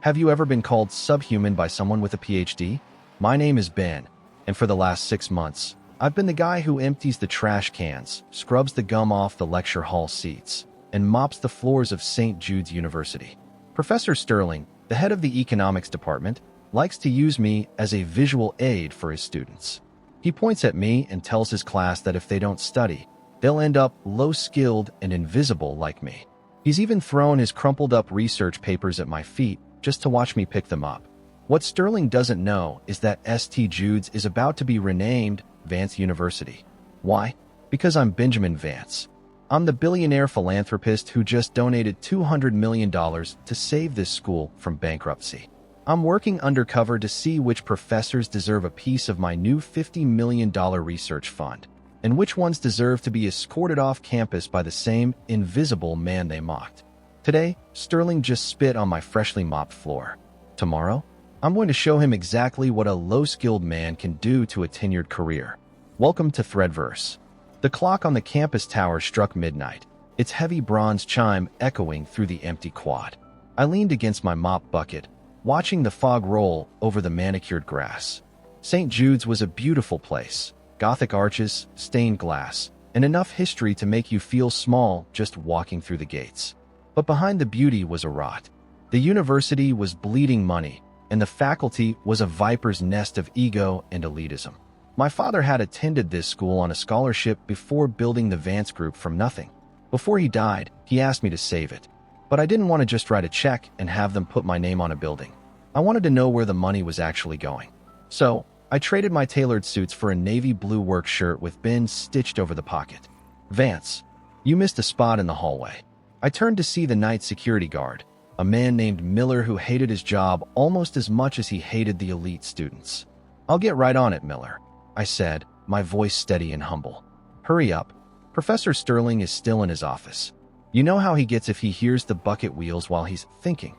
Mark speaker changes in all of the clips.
Speaker 1: Have you ever been called subhuman by someone with a PhD? My name is Ben, and for the last 6 months, I've been the guy who empties the trash cans, scrubs the gum off the lecture hall seats, and mops the floors of St. Jude's University. Professor Sterling, the head of the economics department, likes to use me as a visual aid for his students. He points at me and tells his class that if they don't study, they'll end up low-skilled and invisible like me. He's even thrown his crumpled-up research papers at my feet just to watch me pick them up. What Sterling doesn't know is that St. Jude's is about to be renamed Vance University. Why? Because I'm Benjamin Vance. I'm the billionaire philanthropist who just donated $200 million to save this school from bankruptcy. I'm working undercover to see which professors deserve a piece of my new $50 million research fund, and which ones deserve to be escorted off campus by the same invisible man they mocked. Today, Sterling just spit on my freshly mopped floor. Tomorrow, I'm going to show him exactly what a low-skilled man can do to a tenured career. Welcome to ThreadVerse. The clock on the campus tower struck midnight, its heavy bronze chime echoing through the empty quad. I leaned against my mop bucket, watching the fog roll over the manicured grass. St. Jude's was a beautiful place. Gothic arches, stained glass, and enough history to make you feel small just walking through the gates. But behind the beauty was a rot. The university was bleeding money, and the faculty was a viper's nest of ego and elitism. My father had attended this school on a scholarship before building the Vance Group from nothing. Before he died, he asked me to save it. But I didn't want to just write a check and have them put my name on a building. I wanted to know where the money was actually going. So, I traded my tailored suits for a navy blue work shirt with bins stitched over the pocket. Vance, you missed a spot in the hallway. I turned to see the night security guard, a man named Miller who hated his job almost as much as he hated the elite students. I'll get right on it, Miller, I said, my voice steady and humble. Hurry up. Professor Sterling is still in his office. You know how he gets if he hears the bucket wheels while he's thinking.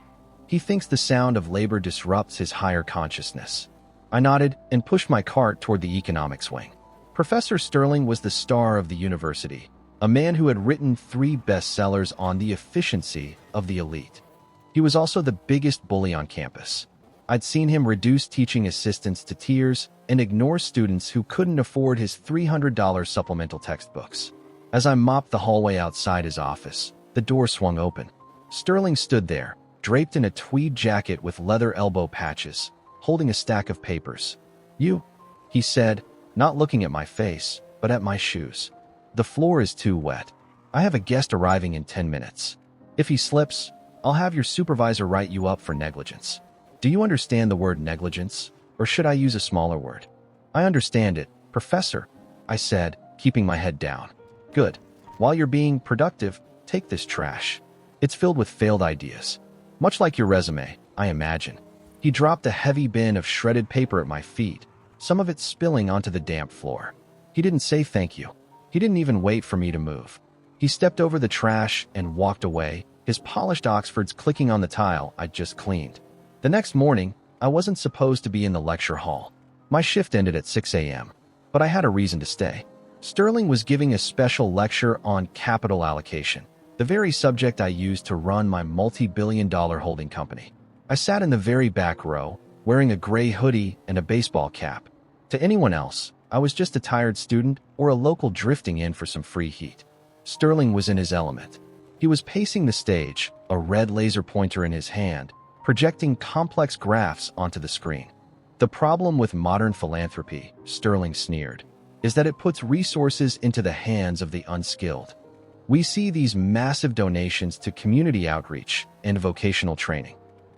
Speaker 1: He thinks the sound of labor disrupts his higher consciousness. I nodded and pushed my cart toward the economics wing. Professor Sterling was the star of the university, a man who had written 3 bestsellers on the efficiency of the elite. He was also the biggest bully on campus. I'd seen him reduce teaching assistants to tears and ignore students who couldn't afford his $300 supplemental textbooks. As I mopped the hallway outside his office, the door swung open. Sterling stood there, draped in a tweed jacket with leather elbow patches, holding a stack of papers. You, he said, not looking at my face, but at my shoes. The floor is too wet. I have a guest arriving in 10 minutes. If he slips, I'll have your supervisor write you up for negligence. Do you understand the word negligence, or should I use a smaller word? I understand it, Professor, I said, keeping my head down. Good. While you're being productive, take this trash. It's filled with failed ideas. Much like your resume, I imagine. He dropped a heavy bin of shredded paper at my feet, some of it spilling onto the damp floor. He didn't say thank you. He didn't even wait for me to move. He stepped over the trash and walked away, his polished Oxfords clicking on the tile I'd just cleaned. The next morning, I wasn't supposed to be in the lecture hall. My shift ended at 6 a.m., but I had a reason to stay. Sterling was giving a special lecture on capital allocation, the very subject I used to run my multi-billion-dollar holding company. I sat in the very back row, wearing a gray hoodie and a baseball cap. To anyone else, I was just a tired student or a local drifting in for some free heat. Sterling was in his element. He was pacing the stage, a red laser pointer in his hand, projecting complex graphs onto the screen. The problem with modern philanthropy, Sterling sneered, is that it puts resources into the hands of the unskilled. We see these massive donations to community outreach and vocational training.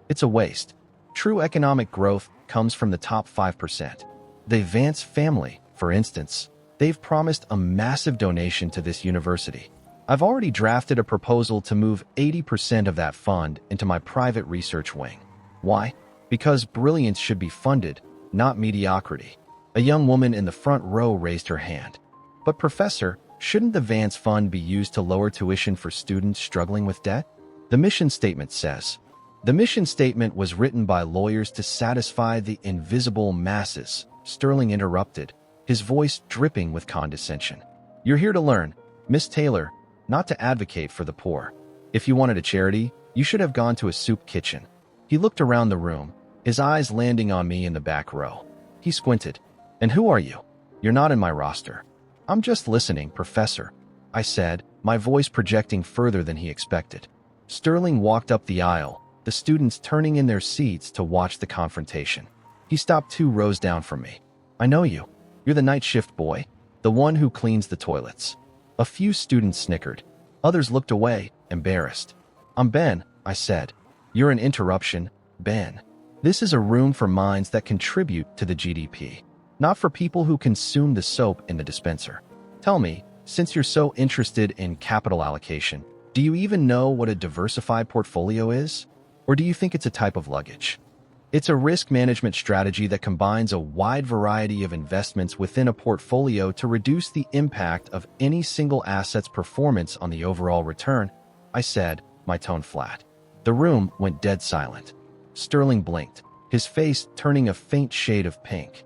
Speaker 1: It's a waste. True economic growth comes from the top 5%. The Vance family, for instance, they've promised a massive donation to this university. I've already drafted a proposal to move 80% of that fund into my private research wing. Why? Because brilliance should be funded, not mediocrity. A young woman in the front row raised her hand. But Professor, shouldn't the Vance Fund be used to lower tuition for students struggling with debt? The mission statement says. The mission statement was written by lawyers to satisfy the invisible masses, Sterling interrupted, his voice dripping with condescension. You're here to learn, Miss Taylor, not to advocate for the poor. If you wanted a charity, you should have gone to a soup kitchen. He looked around the room, his eyes landing on me in the back row. He squinted. "And who are you? You're not in my roster." "I'm just listening, Professor," I said, my voice projecting further than he expected. Sterling walked up the aisle, the students turning in their seats to watch the confrontation. He stopped 2 rows down from me. "I know you. You're the night shift boy, the one who cleans the toilets." A few students snickered. Others looked away, embarrassed. "I'm Ben," I said. "You're an interruption, Ben. This is a room for minds that contribute to the GDP, not for people who consume the soap in the dispenser. Tell me, since you're so interested in capital allocation, do you even know what a diversified portfolio is? Or do you think it's a type of luggage?" It's a risk management strategy that combines a wide variety of investments within a portfolio to reduce the impact of any single asset's performance on the overall return, I said, my tone flat. The room went dead silent. Sterling blinked, his face turning a faint shade of pink.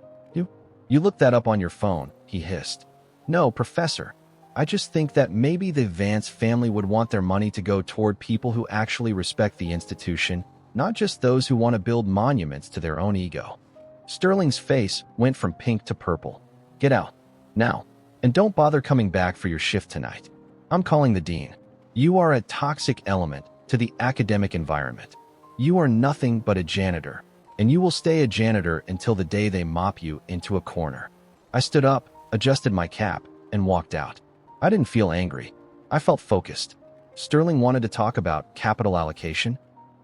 Speaker 1: You looked that up on your phone," he hissed. "No, Professor. I just think that maybe the Vance family would want their money to go toward people who actually respect the institution, not just those who want to build monuments to their own ego." Sterling's face went from pink to purple. "Get out. Now. And don't bother coming back for your shift tonight. I'm calling the dean. You are a toxic element to the academic environment. You are nothing but a janitor, and you will stay a janitor until the day they mop you into a corner." I stood up, adjusted my cap, and walked out. I didn't feel angry. I felt focused. Sterling wanted to talk about capital allocation.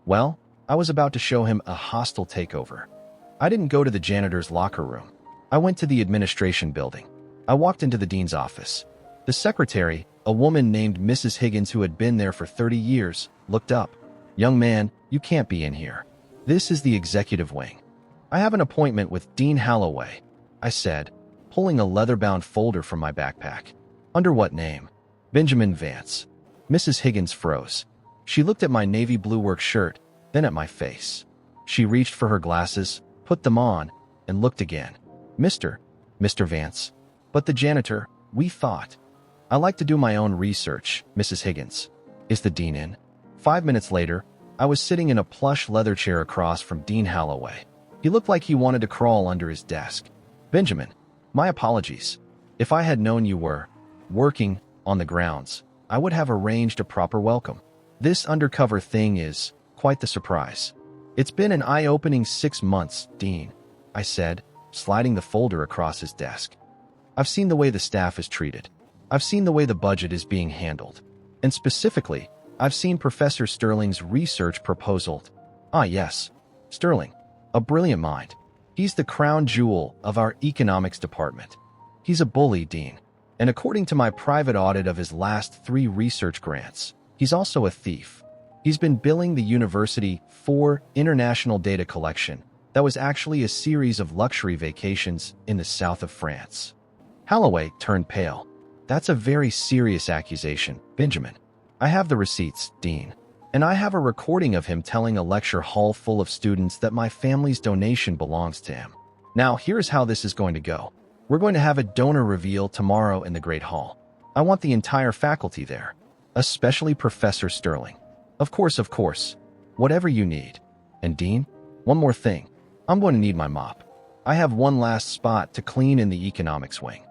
Speaker 1: Well, I was about to show him a hostile takeover. I didn't go to the janitor's locker room. I went to the administration building. I walked into the dean's office. The secretary, a woman named Mrs. Higgins who had been there for 30 years, looked up. "Young man, you can't be in here. This is the executive wing." "I have an appointment with Dean Holloway," I said, pulling a leather-bound folder from my backpack. "Under what name?" "Benjamin Vance." Mrs. Higgins froze. She looked at my navy blue work shirt, then at my face. She reached for her glasses, put them on, and looked again. Mr. Vance." "But the janitor, we thought." "I like to do my own research, Mrs. Higgins." "Is the dean in?" 5 minutes later, I was sitting in a plush leather chair across from Dean Holloway. He looked like he wanted to crawl under his desk. "Benjamin, my apologies. If I had known you were working on the grounds, I would have arranged a proper welcome. This undercover thing is quite the surprise." "It's been an eye-opening 6 months, Dean," I said, sliding the folder across his desk. "I've seen the way the staff is treated. I've seen the way the budget is being handled. And specifically, I've seen Professor Sterling's research proposal." "Ah, yes. Sterling. A brilliant mind. He's the crown jewel of our economics department. He's a bully, Dean. And according to my private audit of his last 3 research grants, he's also a thief. He's been billing the university for international data collection that was actually a series of luxury vacations in the south of France." Holloway turned pale. "That's a very serious accusation, Benjamin." "I have the receipts, Dean. And I have a recording of him telling a lecture hall full of students that my family's donation belongs to him. Now, here's how this is going to go. We're going to have a donor reveal tomorrow in the Great Hall. I want the entire faculty there, especially Professor Sterling. Of course. Whatever you need. And Dean, one more thing. I'm going to need my mop. I have one last spot to clean in the economics wing."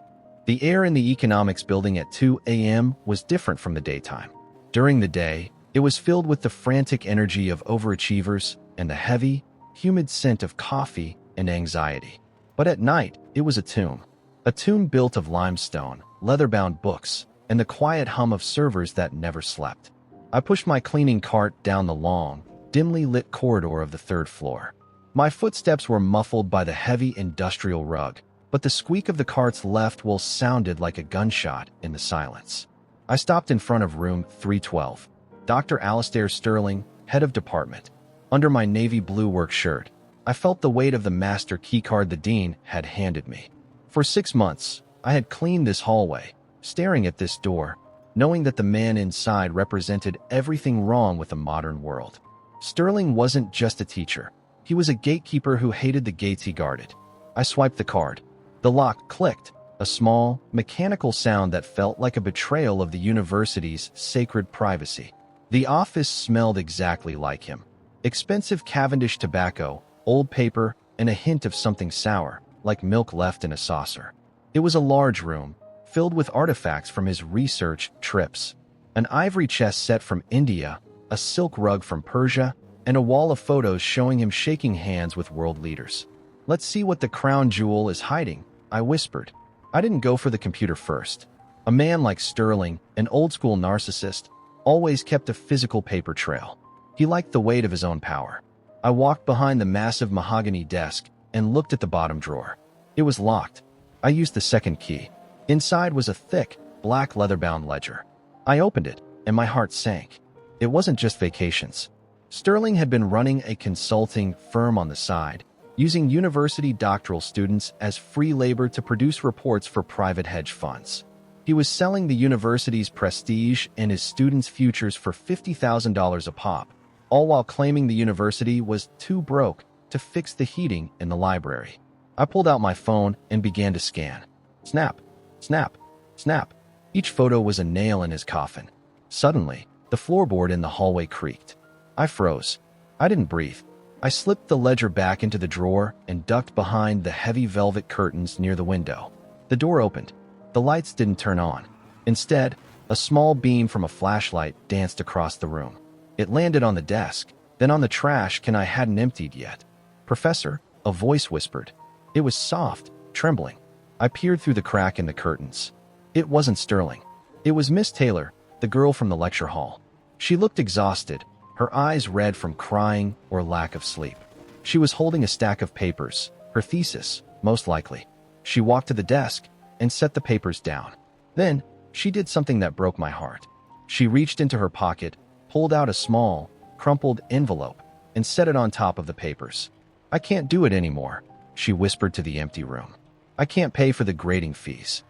Speaker 1: The air in the economics building at 2 a.m. was different from the daytime. During the day, it was filled with the frantic energy of overachievers and the heavy, humid scent of coffee and anxiety. But at night, it was a tomb built of limestone, leather-bound books, and the quiet hum of servers that never slept. I pushed my cleaning cart down the long, dimly lit corridor of the 3rd floor. My footsteps were muffled by the heavy industrial rug, but the squeak of the cart's left wheel sounded like a gunshot in the silence. I stopped in front of room 312. Dr. Alastair Sterling, head of department. Under my navy blue work shirt, I felt the weight of the master keycard the dean had handed me. For 6 months, I had cleaned this hallway, staring at this door, knowing that the man inside represented everything wrong with the modern world. Sterling wasn't just a teacher. He was a gatekeeper who hated the gates he guarded. I swiped the card. The lock clicked, a small, mechanical sound that felt like a betrayal of the university's sacred privacy. The office smelled exactly like him. Expensive Cavendish tobacco, old paper, and a hint of something sour, like milk left in a saucer. It was a large room, filled with artifacts from his research trips. An ivory chest set from India, a silk rug from Persia, and a wall of photos showing him shaking hands with world leaders. "Let's see what the crown jewel is hiding," I whispered. I didn't go for the computer first. A man like Sterling, an old-school narcissist, always kept a physical paper trail. He liked the weight of his own power. I walked behind the massive mahogany desk and looked at the bottom drawer. It was locked. I used the second key. Inside was a thick, black leather-bound ledger. I opened it, and my heart sank. It wasn't just vacations. Sterling had been running a consulting firm on the side, using university doctoral students as free labor to produce reports for private hedge funds. He was selling the university's prestige and his students' futures for $50,000 a pop, all while claiming the university was too broke to fix the heating in the library. I pulled out my phone and began to scan. Snap, snap, snap. Each photo was a nail in his coffin. Suddenly, the floorboard in the hallway creaked. I froze. I didn't breathe. I slipped the ledger back into the drawer and ducked behind the heavy velvet curtains near the window. The door opened. The lights didn't turn on. Instead, a small beam from a flashlight danced across the room. It landed on the desk, then on the trash can I hadn't emptied yet. "Professor," a voice whispered. It was soft, trembling. I peered through the crack in the curtains. It wasn't Sterling. It was Miss Taylor, the girl from the lecture hall. She looked exhausted, her eyes red from crying or lack of sleep. She was holding a stack of papers, her thesis, most likely. She walked to the desk and set the papers down. Then, she did something that broke my heart. She reached into her pocket, pulled out a small, crumpled envelope, and set it on top of the papers. "I can't do it anymore," she whispered to the empty room. "I can't pay for the grading fees.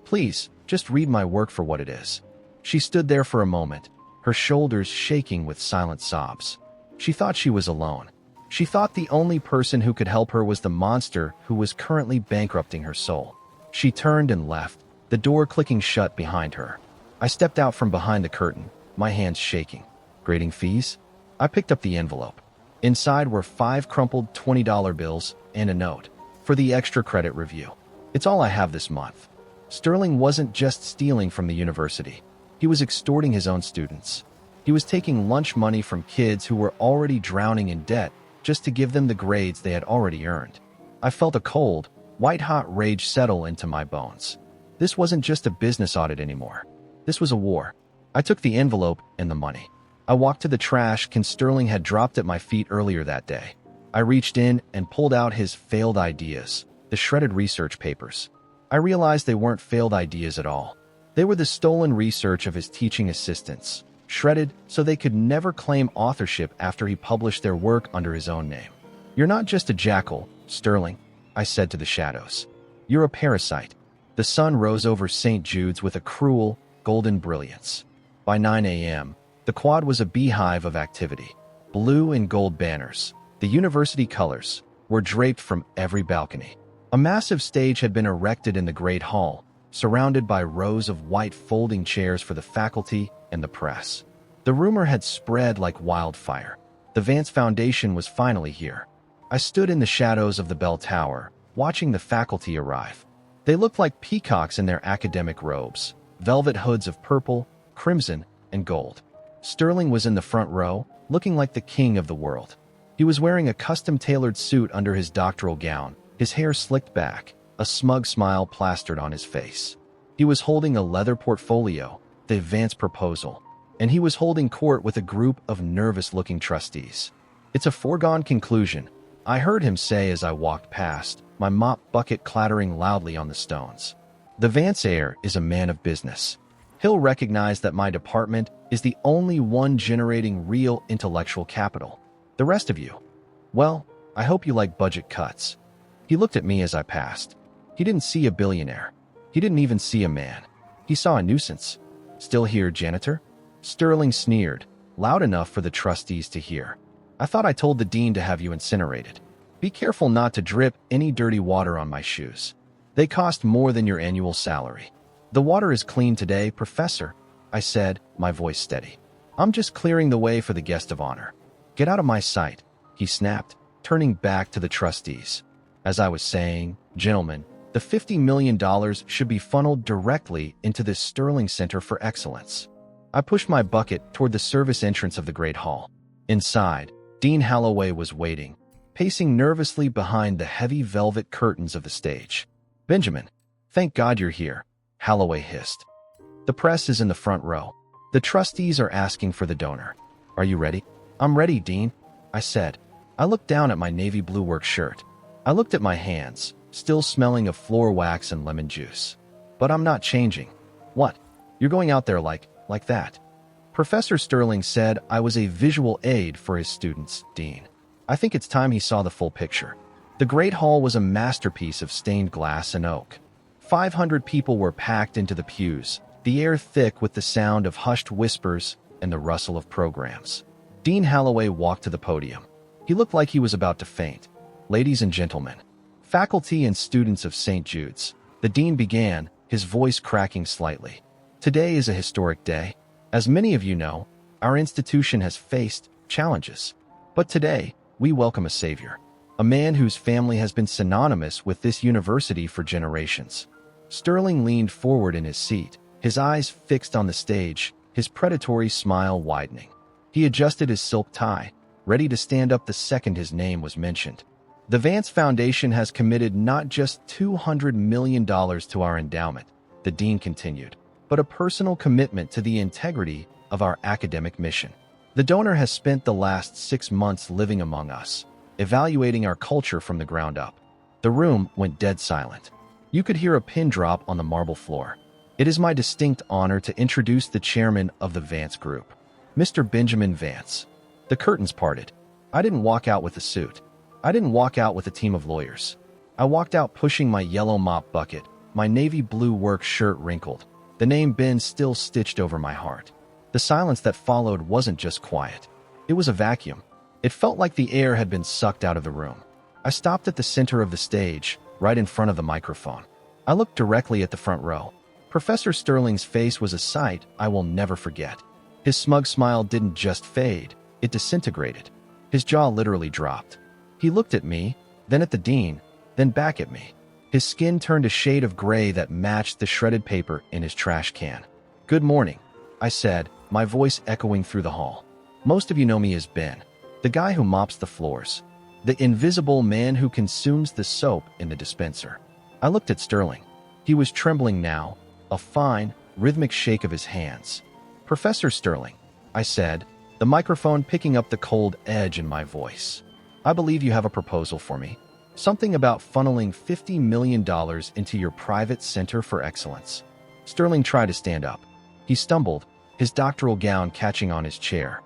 Speaker 1: Please, just read my work for what it is." She stood there for a moment, her shoulders shaking with silent sobs. She thought she was alone. She thought the only person who could help her was the monster who was currently bankrupting her soul. She turned and left, the door clicking shut behind her. I stepped out from behind the curtain, my hands shaking. Grading fees? I picked up the envelope. Inside were 5 crumpled $20 bills and a note. "For the extra credit review. It's all I have this month." Sterling wasn't just stealing from the university. He was extorting his own students. He was taking lunch money from kids who were already drowning in debt just to give them the grades they had already earned. I felt a cold, white-hot rage settle into my bones. This wasn't just a business audit anymore. This was a war. I took the envelope and the money. I walked to the trash can Sterling had dropped at my feet earlier that day. I reached in and pulled out his failed ideas, the shredded research papers. I realized they weren't failed ideas at all. They were the stolen research of his teaching assistants, shredded so they could never claim authorship after he published their work under his own name. "You're not just a jackal, Sterling," I said to the shadows. "You're a parasite." The sun rose over St. Jude's with a cruel, golden brilliance. By 9 a.m., the quad was a beehive of activity. Blue and gold banners, the university colors, were draped from every balcony. A massive stage had been erected in the Great Hall, surrounded by rows of white folding chairs for the faculty and the press. The rumor had spread like wildfire. The Vance Foundation was finally here. I stood in the shadows of the bell tower, watching the faculty arrive. They looked like peacocks in their academic robes, velvet hoods of purple, crimson, and gold. Sterling was in the front row, looking like the king of the world. He was wearing a custom-tailored suit under his doctoral gown, his hair slicked back, a smug smile plastered on his face. He was holding a leather portfolio, the Vance proposal, and he was holding court with a group of nervous-looking trustees. "It's a foregone conclusion," I heard him say as I walked past, my mop bucket clattering loudly on the stones. "The Vance heir is a man of business. He'll recognize that my department is the only one generating real intellectual capital. The rest of you, well, I hope you like budget cuts." He looked at me as I passed. He didn't see a billionaire. He didn't even see a man. He saw a nuisance. "Still here, janitor?" Sterling sneered, loud enough for the trustees to hear. "I thought I told the dean to have you incinerated. Be careful not to drip any dirty water on my shoes. They cost more than your annual salary." "The water is clean today, Professor," I said, my voice steady. "I'm just clearing the way for the guest of honor." Get out of my sight, he snapped, turning back to the trustees. As I was saying, gentlemen, the $50 million should be funneled directly into this Sterling Center for Excellence. I pushed my bucket toward the service entrance of the Great Hall. Inside, Dean Holloway was waiting, pacing nervously behind the heavy velvet curtains of the stage. Benjamin, thank God you're here, Holloway hissed. The press is in the front row. The trustees are asking for the donor. Are you ready? I'm ready, Dean, I said. I looked down at my navy blue work shirt. I looked at my hands, still smelling of floor wax and lemon juice. But I'm not changing. What? You're going out there like that? Professor Sterling said I was a visual aid for his students, Dean. I think it's time he saw the full picture. The Great Hall was a masterpiece of stained glass and oak. 500 people were packed into the pews, the air thick with the sound of hushed whispers and the rustle of programs. Dean Holloway walked to the podium. He looked like he was about to faint. Ladies and gentlemen, faculty and students of St. Jude's, the dean began, his voice cracking slightly. Today is a historic day. As many of you know, our institution has faced challenges. But today, we welcome a savior, a man whose family has been synonymous with this university for generations. Sterling leaned forward in his seat, his eyes fixed on the stage, his predatory smile widening. He adjusted his silk tie, ready to stand up the second his name was mentioned. The Vance Foundation has committed not just $200 million to our endowment, the dean continued, but a personal commitment to the integrity of our academic mission. The donor has spent the last 6 months living among us, evaluating our culture from the ground up. The room went dead silent. You could hear a pin drop on the marble floor. It is my distinct honor to introduce the chairman of the Vance Group, Mr. Benjamin Vance. The curtains parted. I didn't walk out with a suit. I didn't walk out with a team of lawyers. I walked out pushing my yellow mop bucket, my navy blue work shirt wrinkled, the name Ben still stitched over my heart. The silence that followed wasn't just quiet. It was a vacuum. It felt like the air had been sucked out of the room. I stopped at the center of the stage, right in front of the microphone. I looked directly at the front row. Professor Sterling's face was a sight I will never forget. His smug smile didn't just fade, it disintegrated. His jaw literally dropped. He looked at me, then at the dean, then back at me. His skin turned a shade of gray that matched the shredded paper in his trash can. Good morning, I said, my voice echoing through the hall. Most of you know me as Ben, the guy who mops the floors, the invisible man who consumes the soap in the dispenser. I looked at Sterling. He was trembling now, a fine, rhythmic shake of his hands. Professor Sterling, I said, the microphone picking up the cold edge in my voice. I believe you have a proposal for me. Something about funneling $50 million into your private center for excellence. Sterling tried to stand up. He stumbled, his doctoral gown catching on his chair.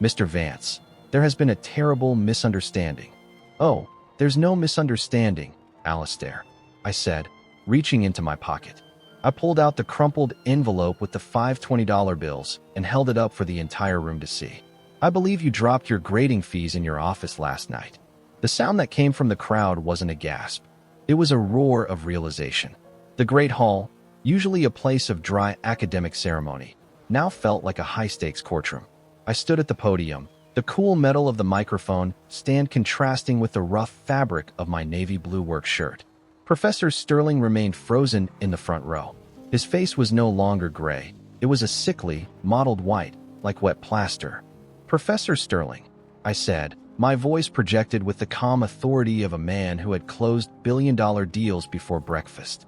Speaker 1: Mr. Vance, there has been a terrible misunderstanding. Oh, there's no misunderstanding, Alistair, I said, reaching into my pocket. I pulled out the crumpled envelope with the 5 $20 bills and held it up for the entire room to see. I believe you dropped your grading fees in your office last night. The sound that came from the crowd wasn't a gasp. It was a roar of realization. The Great Hall, usually a place of dry academic ceremony, now felt like a high-stakes courtroom. I stood at the podium, the cool metal of the microphone stand contrasting with the rough fabric of my navy blue work shirt. Professor Sterling remained frozen in the front row. His face was no longer gray. It was a sickly, mottled white, like wet plaster. Professor Sterling, I said, my voice projected with the calm authority of a man who had closed billion-dollar deals before breakfast.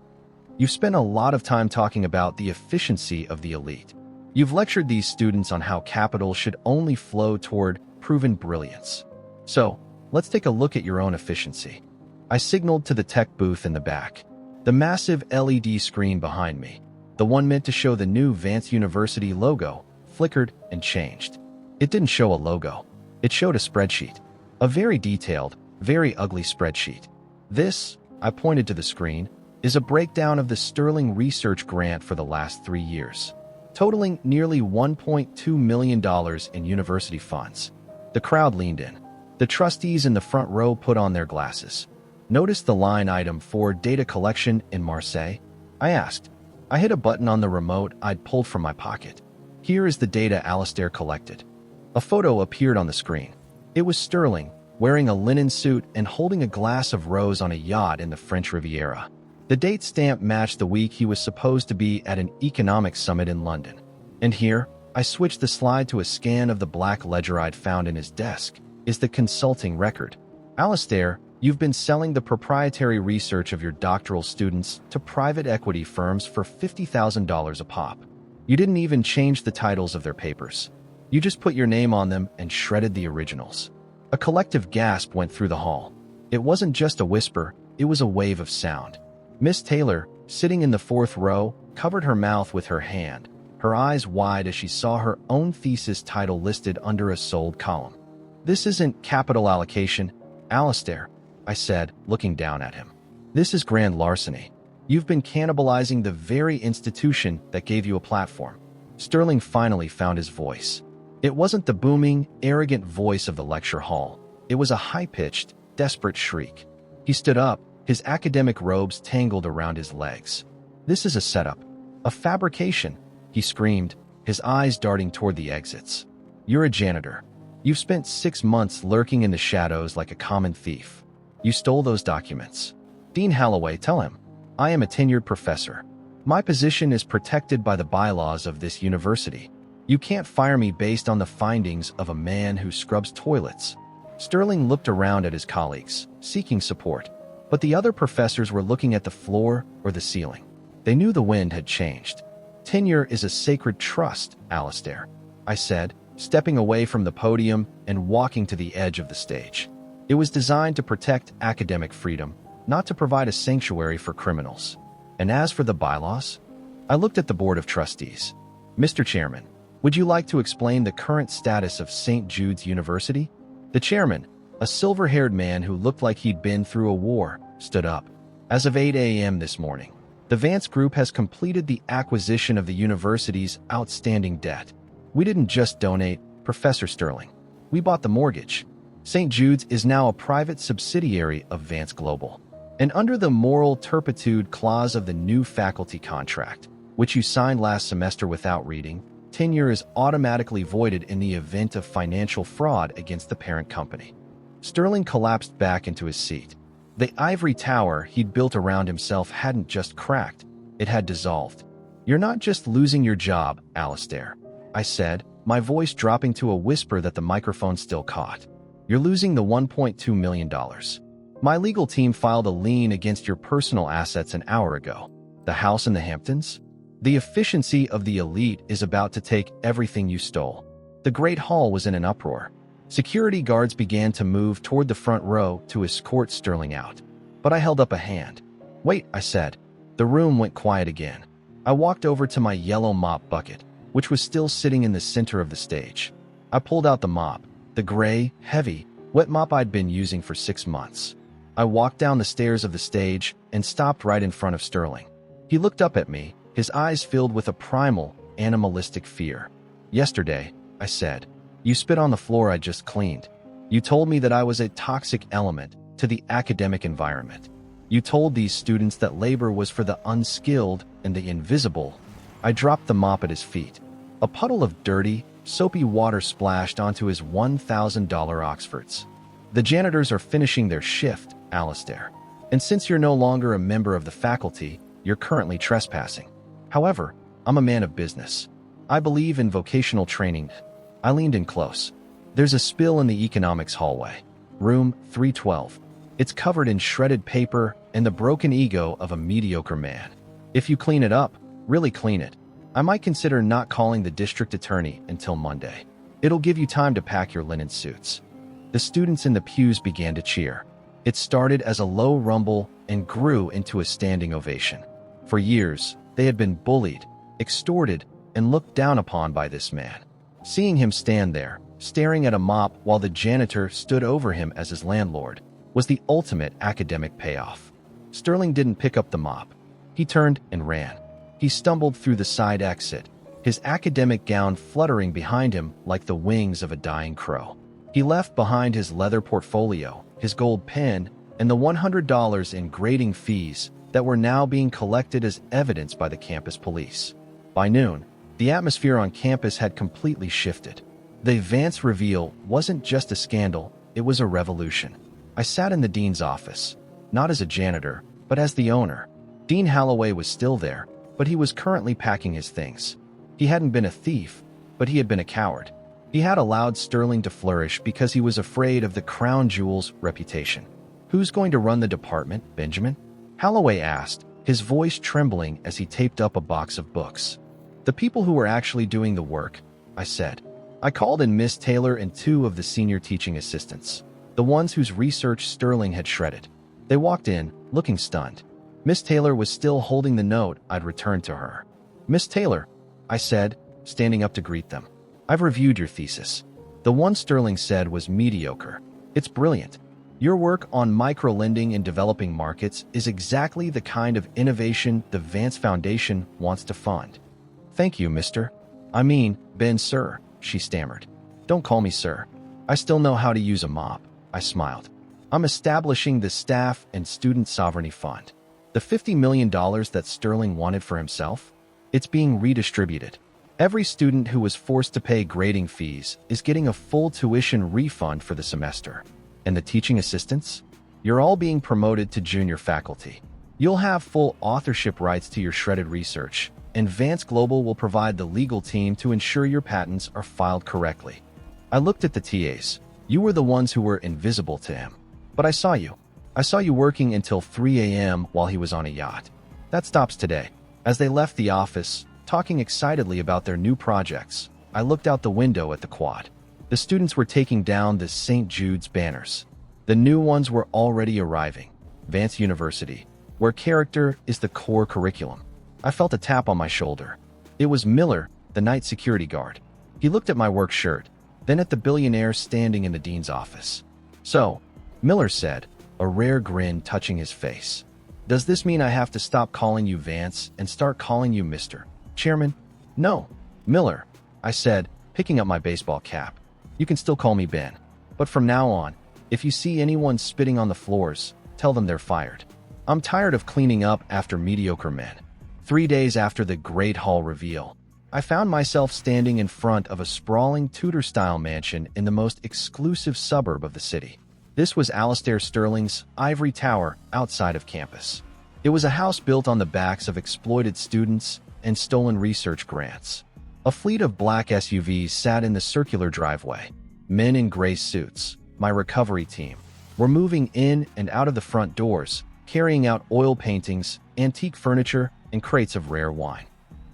Speaker 1: You've spent a lot of time talking about the efficiency of the elite. You've lectured these students on how capital should only flow toward proven brilliance. So, let's take a look at your own efficiency. I signaled to the tech booth in the back. The massive LED screen behind me, the one meant to show the new Vance University logo, flickered and changed. It didn't show a logo. It showed a spreadsheet. A very detailed, very ugly spreadsheet. This, I pointed to the screen, is a breakdown of the Sterling Research Grant for the last 3 years, totaling nearly $1.2 million in university funds. The crowd leaned in. The trustees in the front row put on their glasses. Notice the line item for data collection in Marseilles? I asked. I hit a button on the remote I'd pulled from my pocket. Here is the data Alistair collected. A photo appeared on the screen. It was Sterling, wearing a linen suit and holding a glass of rose on a yacht in the French Riviera. The date stamp matched the week he was supposed to be at an economic summit in London. And here, I switched the slide to a scan of the black ledger I'd found in his desk. Is the consulting record. Alistair, you've been selling the proprietary research of your doctoral students to private equity firms for $50,000 a pop. You didn't even change the titles of their papers. You just put your name on them and shredded the originals. A collective gasp went through the hall. It wasn't just a whisper, it was a wave of sound. Miss Taylor, sitting in the fourth row, covered her mouth with her hand, her eyes wide as she saw her own thesis title listed under a sold column. This isn't capital allocation, Alistair, I said, looking down at him. This is grand larceny. You've been cannibalizing the very institution that gave you a platform. Sterling finally found his voice. It wasn't the booming, arrogant voice of the lecture hall. It was a high-pitched, desperate shriek. He stood up, his academic robes tangled around his legs. This is a setup. A fabrication, he screamed, his eyes darting toward the exits. You're a janitor. You've spent 6 months lurking in the shadows like a common thief. You stole those documents. Dean Holloway, tell him. I am a tenured professor. My position is protected by the bylaws of this university. You can't fire me based on the findings of a man who scrubs toilets. Sterling looked around at his colleagues, seeking support, but the other professors were looking at the floor or the ceiling. They knew the wind had changed. Tenure is a sacred trust, Alistair, I said, stepping away from the podium and walking to the edge of the stage. It was designed to protect academic freedom, not to provide a sanctuary for criminals. And as for the bylaws, I looked at the Board of Trustees. Mr. Chairman, would you like to explain the current status of St. Jude's University? The chairman, a silver-haired man who looked like he'd been through a war, stood up. As of 8 a.m. this morning, the Vance Group has completed the acquisition of the university's outstanding debt. We didn't just donate, Professor Sterling. We bought the mortgage. St. Jude's is now a private subsidiary of Vance Global. And under the moral turpitude clause of the new faculty contract, which you signed last semester without reading, tenure is automatically voided in the event of financial fraud against the parent company. Sterling collapsed back into his seat. The ivory tower he'd built around himself hadn't just cracked, it had dissolved. You're not just losing your job, Alistair, I said, my voice dropping to a whisper that the microphone still caught. You're losing the $1.2 million. My legal team filed a lien against your personal assets an hour ago. The house in the Hamptons? The efficiency of the elite is about to take everything you stole. The Great Hall was in an uproar. Security guards began to move toward the front row to escort Sterling out. But I held up a hand. Wait, I said. The room went quiet again. I walked over to my yellow mop bucket, which was still sitting in the center of the stage. I pulled out the mop, the gray, heavy, wet mop I'd been using for 6 months. I walked down the stairs of the stage and stopped right in front of Sterling. He looked up at me, his eyes filled with a primal, animalistic fear. Yesterday, I said, you spit on the floor I just cleaned. You told me that I was a toxic element to the academic environment. You told these students that labor was for the unskilled and the invisible. I dropped the mop at his feet. A puddle of dirty, soapy water splashed onto his $1,000 Oxfords. The janitors are finishing their shift, Alistair. And since you're no longer a member of the faculty, you're currently trespassing. However, I'm a man of business. I believe in vocational training. I leaned in close. There's a spill in the economics hallway. Room 312. It's covered in shredded paper and the broken ego of a mediocre man. If you clean it up, really clean it, I might consider not calling the district attorney until Monday. It'll give you time to pack your linen suits. The students in the pews began to cheer. It started as a low rumble and grew into a standing ovation. For years, they had been bullied, extorted, and looked down upon by this man. Seeing him stand there, staring at a mop while the janitor stood over him as his landlord, was the ultimate academic payoff. Sterling didn't pick up the mop. He turned and ran. He stumbled through the side exit, his academic gown fluttering behind him like the wings of a dying crow. He left behind his leather portfolio, his gold pen, and the $100 in grading fees that were now being collected as evidence by the campus police. By noon, the atmosphere on campus had completely shifted. The Vance reveal wasn't just a scandal, it was a revolution. I sat in the dean's office, not as a janitor, but as the owner. Dean Holloway was still there, but he was currently packing his things. He hadn't been a thief, but he had been a coward. He had allowed Sterling to flourish because he was afraid of the crown jewel's reputation. "Who's going to run the department, Benjamin?" Holloway asked, his voice trembling as he taped up a box of books. "The people who were actually doing the work," I said. I called in Miss Taylor and 2 of the senior teaching assistants, the ones whose research Sterling had shredded. They walked in, looking stunned. Miss Taylor was still holding the note I'd returned to her. "Miss Taylor," I said, standing up to greet them. "I've reviewed your thesis. The one Sterling said was mediocre. It's brilliant. Your work on microlending in developing markets is exactly the kind of innovation the Vance Foundation wants to fund." "Thank you, Ben, sir," she stammered. "Don't call me sir. I still know how to use a mop," I smiled. "I'm establishing the Staff and Student Sovereignty Fund. The $50 million that Sterling wanted for himself? It's being redistributed. Every student who was forced to pay grading fees is getting a full tuition refund for the semester. And the teaching assistants? You're all being promoted to junior faculty. You'll have full authorship rights to your shredded research, and Vance Global will provide the legal team to ensure your patents are filed correctly." I looked at the TAs. You were the ones who were invisible to him. "But I saw you. I saw you working until 3 a.m. while he was on a yacht." "That stops today." As they left the office, talking excitedly about their new projects, I looked out the window at the quad. The students were taking down the St. Jude's banners. The new ones were already arriving. Vance University, where character is the core curriculum. I felt a tap on my shoulder. It was Miller, the night security guard. He looked at my work shirt, then at the Billionaire standing in the dean's office. "So," Miller said, a rare grin touching his face, "does this mean I have to stop calling you Vance and start calling you Mr. Chairman?" "No, Miller," I said, picking up my baseball cap. "You can still call me Ben. But from now on, if you see anyone spitting on the floors, tell them they're fired. I'm tired of cleaning up after mediocre men." 3 days after the Great Hall reveal, I found myself standing in front of a sprawling Tudor-style mansion in the most exclusive suburb of the city. This was Alastair Sterling's ivory tower outside of campus. It was a house built on the backs of exploited students and stolen research grants. A fleet of black SUVs sat in the circular driveway. Men in gray suits, my recovery team, were moving in and out of the front doors, carrying out oil paintings, antique furniture, and crates of rare wine.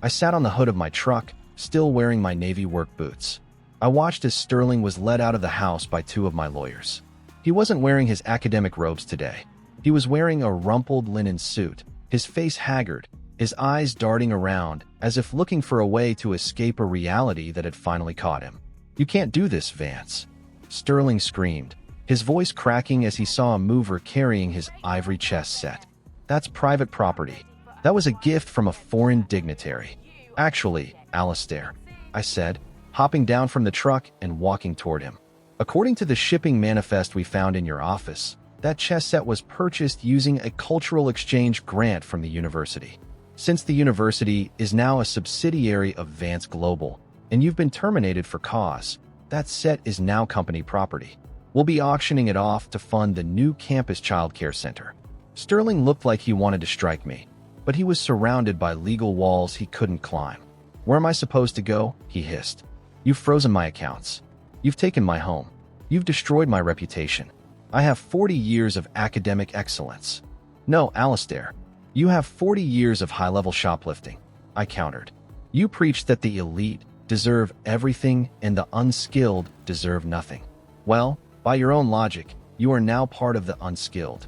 Speaker 1: I sat on the hood of my truck, still wearing my Navy work boots. I watched as Sterling was led out of the house by 2 of my lawyers. He wasn't wearing his academic robes today. He was wearing a rumpled linen suit, his face haggard, his eyes darting around as if looking for a way to escape a reality that had finally caught him. "You can't do this, Vance," Sterling screamed, his voice cracking as he saw a mover carrying his ivory chess set. "That's private property. That was a gift from a foreign dignitary." "Actually, Alastair," I said, hopping down from the truck and walking toward him. "According to the shipping manifest we found in your office, that chess set was purchased using a cultural exchange grant from the university. Since the university is now a subsidiary of Vance Global, and you've been terminated for cause, that set is now company property. We'll be auctioning it off to fund the new campus childcare center." Sterling looked like he wanted to strike me, but he was surrounded by legal walls he couldn't climb. "Where am I supposed to go?" he hissed. "You've frozen my accounts. You've taken my home. You've destroyed my reputation. I have 40 years of academic excellence." "No, Alastair. You have 40 years of high-level shoplifting," I countered. "You preach that the elite deserve everything and the unskilled deserve nothing. Well, by your own logic, you are now part of the unskilled.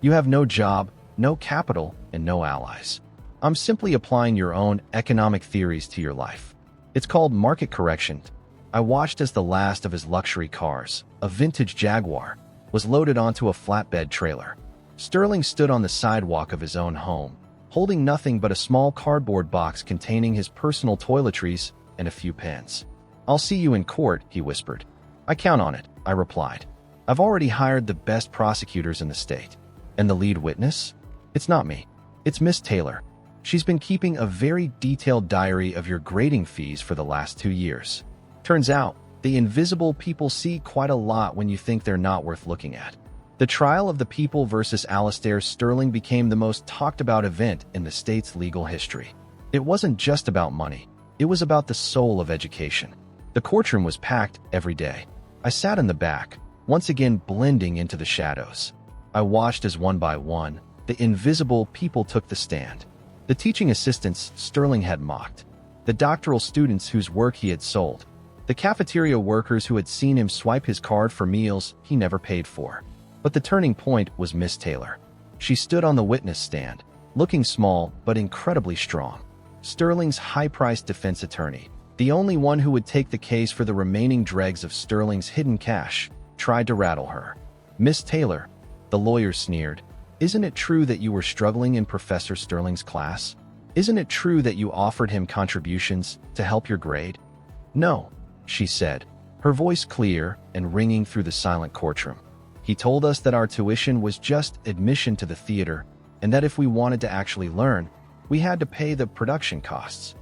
Speaker 1: You have no job, no capital, and no allies. I'm simply applying your own economic theories to your life. It's called market correction." I watched as the last of his luxury cars, a vintage Jaguar, was loaded onto a flatbed trailer. Sterling stood on the sidewalk of his own home, holding nothing but a small cardboard box containing his personal toiletries and a few pens. "I'll see you in court," he whispered. "I count on it," I replied. "I've already hired the best prosecutors in the state." "And the lead witness?" "It's not me. It's Miss Taylor. She's been keeping a very detailed diary of your grading fees for the last 2 years. Turns out, The invisible people see quite a lot when you think they're not worth looking at. The trial of the people versus Alastair Sterling became the most talked about event in the state's legal history. It wasn't just about money. It was about the soul of education. The courtroom was packed every day. I sat in the back, once again blending into the shadows. I watched as one by one, the invisible people took the stand. The teaching assistants Sterling had mocked. The doctoral students whose work he had sold. The cafeteria workers who had seen him swipe his card for meals he never paid for. But the turning point was Miss Taylor. She stood on the witness stand, looking small but incredibly strong. Sterling's high-priced defense attorney, the only one who would take the case for the remaining dregs of Sterling's hidden cash, tried to rattle her. "Miss Taylor," the lawyer sneered, "isn't it true that you were struggling in Professor Sterling's class? Isn't it true that you offered him contributions to help your grade?" "No," she said, her voice clear and ringing through the silent courtroom. "He told us that our tuition was just admission to the theater, and that if we wanted to actually learn, we had to pay the production costs.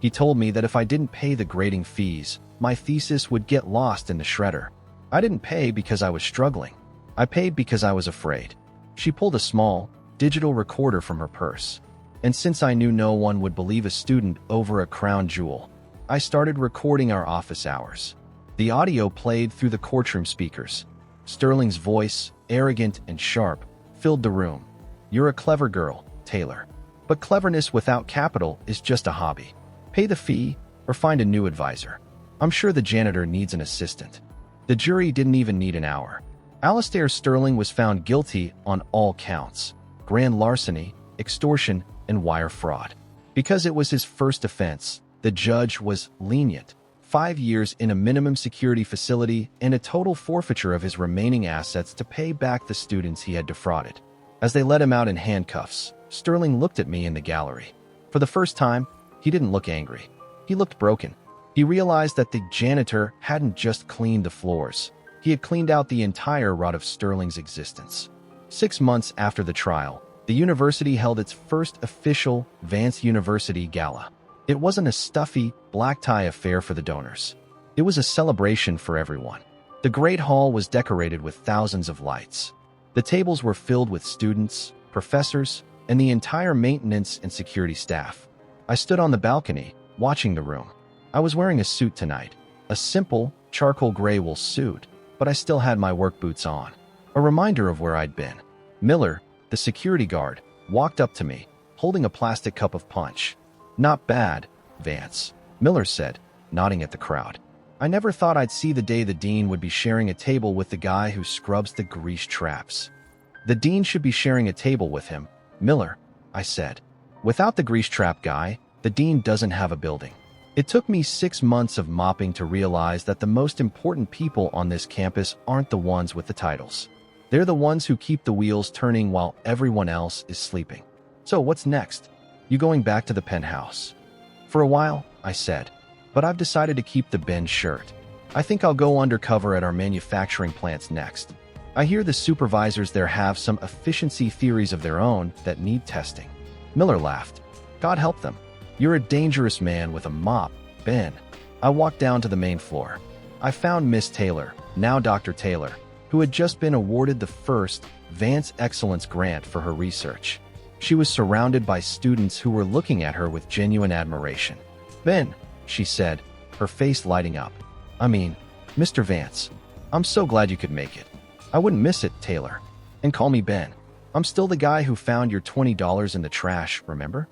Speaker 1: He told me that if I didn't pay the grading fees, my thesis would get lost in the shredder. I didn't pay because I was struggling. I paid because I was afraid." She pulled a small, digital recorder from her purse. "And since I knew no one would believe a student over a crown jewel, I started recording our office hours." The audio played through the courtroom speakers. Sterling's voice, arrogant and sharp, filled the room. "You're a clever girl, Taylor. But cleverness without capital is just a hobby. Pay the fee or find a new advisor. I'm sure the janitor needs an assistant." The jury didn't even need an hour. Alastair Sterling was found guilty on all counts: grand larceny, extortion, and wire fraud. Because it was his first offense, the judge was lenient: 5 years in a minimum security facility and a total forfeiture of his remaining assets to pay back the students he had defrauded. As they let him out in handcuffs, Sterling looked at me in the gallery. For the first time, he didn't look angry. He looked broken. He realized that the janitor hadn't just cleaned the floors. He had cleaned out the entire rot of Sterling's existence. 6 months after the trial, the university held its first official Vance University Gala. It wasn't a stuffy, black-tie affair for the donors. It was a celebration for everyone. The Great Hall was decorated with thousands of lights. The tables were filled with students, professors, and the entire maintenance and security staff. I stood on the balcony, watching the room. I was wearing a suit tonight, a simple, charcoal gray wool suit, but I still had my work boots on, a reminder of where I'd been. Miller, the security guard, walked up to me, holding a plastic cup of punch. "Not bad, Vance," Miller said, nodding at the crowd. "I never thought I'd see the day the dean would be sharing a table with the guy who scrubs the grease traps." "The dean should be sharing a table with him, Miller," I said. "Without the grease trap guy, the dean doesn't have a building." It took me 6 months of mopping to realize that the most important people on this campus aren't the ones with the titles. They're the ones who keep the wheels turning while everyone else is sleeping. "So what's next? You going back to the penthouse?" "For a while," I said, "but I've decided to keep the Ben shirt. I think I'll go undercover at our manufacturing plants next. I hear the supervisors there have some efficiency theories of their own that need testing." Miller laughed. "God help them. You're a dangerous man with a mop, Ben." I walked down to the main floor. I found Miss Taylor, now Dr. Taylor, who had just been awarded the first Vance Excellence Grant for her research. She was surrounded by students who were looking at her with genuine admiration. "Ben," she said, her face lighting up. "I mean, Mr. Vance, I'm so glad you could make it." "I wouldn't miss it, Taylor. And call me Ben. I'm still the guy who found your $20 in the trash, remember?"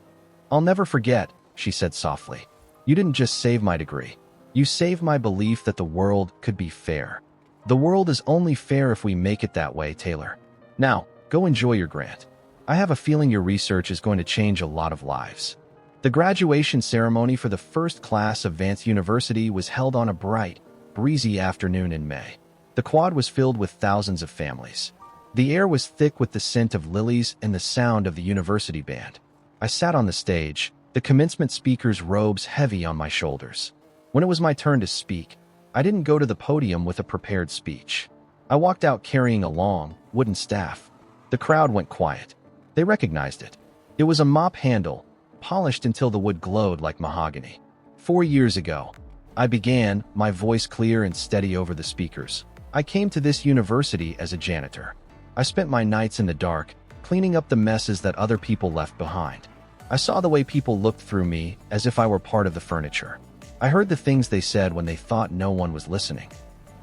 Speaker 1: "I'll never forget," she said softly. "You didn't just save my degree. You saved my belief that the world could be fair. The world is only fair if we make it that way, Taylor. Now, go enjoy your grant. I have a feeling your research is going to change a lot of lives." The graduation ceremony for the first class of Vance University was held on a bright, breezy afternoon in May. The quad was filled with thousands of families. The air was thick with the scent of lilies and the sound of the university band. I sat on the stage, the commencement speaker's robes heavy on my shoulders. When it was my turn to speak, I didn't go to the podium with a prepared speech. I walked out carrying a long, wooden staff. The crowd went quiet. They recognized it. It was a mop handle, polished until the wood glowed like mahogany. 4 years ago, I began, my voice clear and steady over the speakers. I came to this university as a janitor. I spent my nights in the dark, cleaning up the messes that other people left behind. I saw the way people looked through me as if I were part of the furniture. I heard the things they said when they thought no one was listening.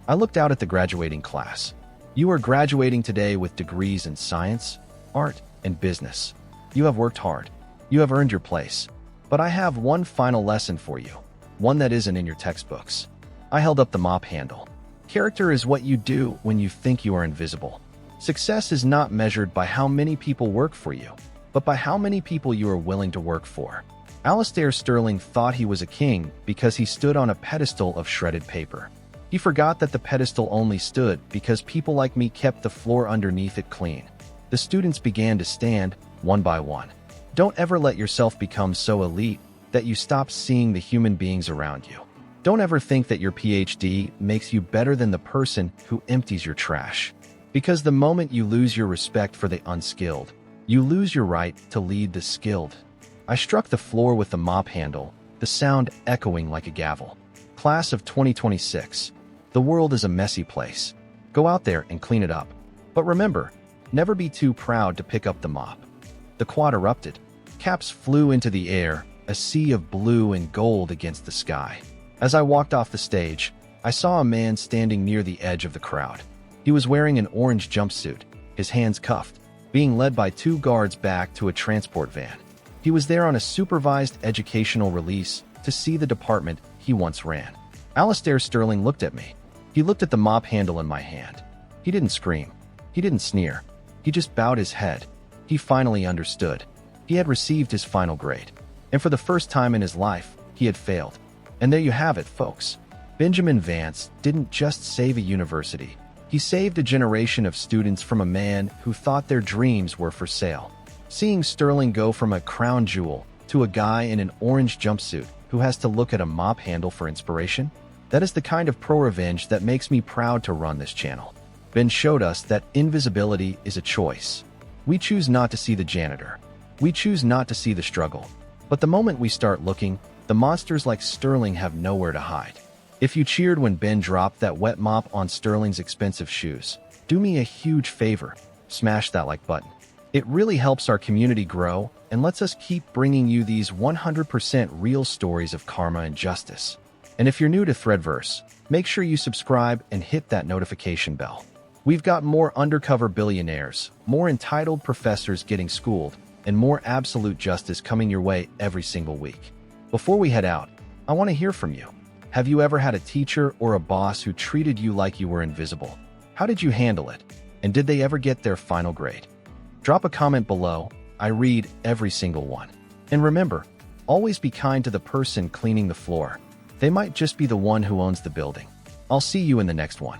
Speaker 1: I looked out at the graduating class. You are graduating today with degrees in science, art, and business. You have worked hard. You have earned your place. But I have one final lesson for you, one that isn't in your textbooks. I held up the mop handle. Character is what you do when you think you are invisible. Success is not measured by how many people work for you, but by how many people you are willing to work for. Alastair Sterling thought he was a king because he stood on a pedestal of shredded paper. He forgot that the pedestal only stood because people like me kept the floor underneath it clean. The students began to stand, one by one. Don't ever let yourself become so elite that you stop seeing the human beings around you. Don't ever think that your PhD makes you better than the person who empties your trash. Because the moment you lose your respect for the unskilled, you lose your right to lead the skilled. I struck the floor with the mop handle, the sound echoing like a gavel. Class of 2026. The world is a messy place. Go out there and clean it up. But remember, never be too proud to pick up the mop. The quad erupted. Caps flew into the air, a sea of blue and gold against the sky. As I walked off the stage, I saw a man standing near the edge of the crowd. He was wearing an orange jumpsuit, his hands cuffed, being led by 2 guards back to a transport van. He was there on a supervised educational release to see the department he once ran. Alastair Sterling looked at me. He looked at the mop handle in my hand. He didn't scream. He didn't sneer. He just bowed his head. He finally understood. He had received his final grade. And for the first time in his life, he had failed. And there you have it, folks. Benjamin Vance didn't just save a university. He saved a generation of students from a man who thought their dreams were for sale. Seeing Sterling go from a crown jewel to a guy in an orange jumpsuit who has to look at a mop handle for inspiration, that is the kind of ProRevenge that makes me proud to run this channel. Ben showed us that invisibility is a choice. We choose not to see the janitor. We choose not to see the struggle. But the moment we start looking, the monsters like Sterling have nowhere to hide. If you cheered when Ben dropped that wet mop on Sterling's expensive shoes, do me a huge favor, smash that like button. It really helps our community grow and lets us keep bringing you these 100% real stories of karma and justice. And if you're new to ThreadVerse, make sure you subscribe and hit that notification bell. We've got more undercover billionaires, more entitled professors getting schooled, and more absolute justice coming your way every single week. Before we head out, I want to hear from you. Have you ever had a teacher or a boss who treated you like you were invisible? How did you handle it? And did they ever get their final grade? Drop a comment below. I read every single one. And remember, always be kind to the person cleaning the floor. They might just be the one who owns the building. I'll see you in the next one.